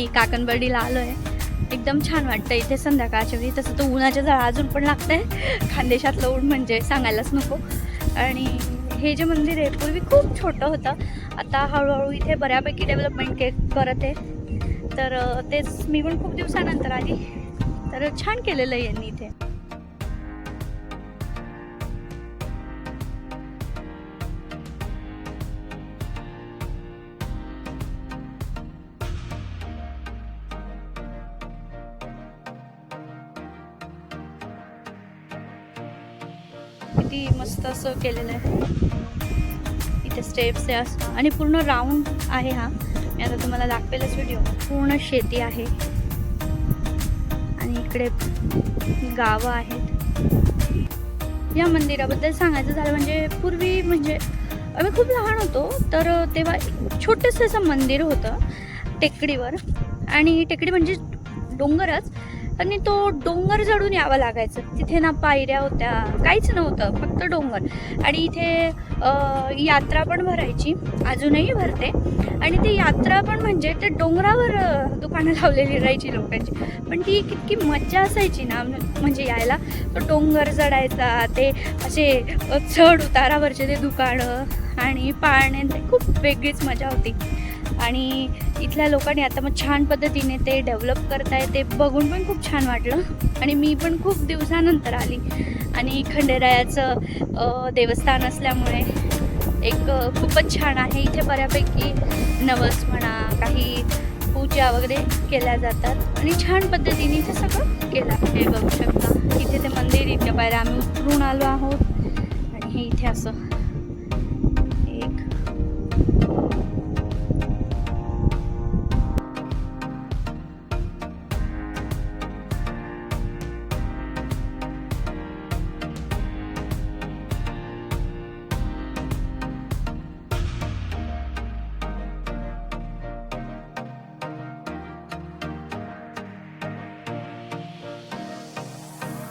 काकणबर्डीला आलो आहे. एकदम छान वाटतं इथे संध्याकाळच्या वेळी. तसं तर उन्हाच्या झळा अजून पण लागतंय. खानदेशातलं ऊन म्हणजे सांगायलाच नको. आणि हे जे मंदिर आहे पूर्वी खूप छोटं होतं, आता हळूहळू इथे बऱ्यापैकी डेव्हलपमेंट करत आहे. तर तेच मी पण खूप दिवसानंतर आली, तर छान केलेलं आहे यांनी इथे. किती मस्त असं केलेलं आहे. इथे स्टेप्स आहे असं, आणि पूर्ण राऊंड आहे हा. मी आता तुम्हाला दाखवेलच व्हिडिओ. पूर्ण शेती आहे आणि इकडे गावं आहेत. या मंदिराबद्दल सांगायचं झालं म्हणजे पूर्वी म्हणजे आम्ही खूप लहान होतो तर तेव्हा छोटंसं असं मंदिर होतं टेकडीवर. आणि टेकडी म्हणजे डोंगरच, आणि तो डोंगर चढून यावं लागायचं. तिथे ना पायऱ्या होत्या, काहीच नव्हतं, फक्त डोंगर. आणि इथे यात्रा पण भरायची, अजूनही भरते. आणि ती यात्रा पण म्हणजे ते डोंगरावर दुकानं लावलेली राहायची लोकांची. पण ती कितकी मज्जा असायची ना, म्हणजे यायला तो डोंगर चढायचा, ते असे चढ उतारावरचे ते दुकानं आणि पाळणे, ते खूप वेगळीच मजा होती. आणि इथल्या लोकांनी आता मग छान पद्धतीने ते डेव्हलप करताय, ते बघून पण खूप छान वाटलं. आणि मी पण खूप दिवसानंतर आली. आणि खंडेरायाचं देवस्थान असल्यामुळे एक खूपच छान आहे. इथे बऱ्यापैकी नवस म्हणा, काही पूजा वगैरे केल्या जातात आणि छान पद्धतीने इथे सगळं केलं. हे बघू शकता इथे ते मंदिर, इतक्या पायऱ्या आम्ही उतरून आलो आहोत. आणि हे इथे असं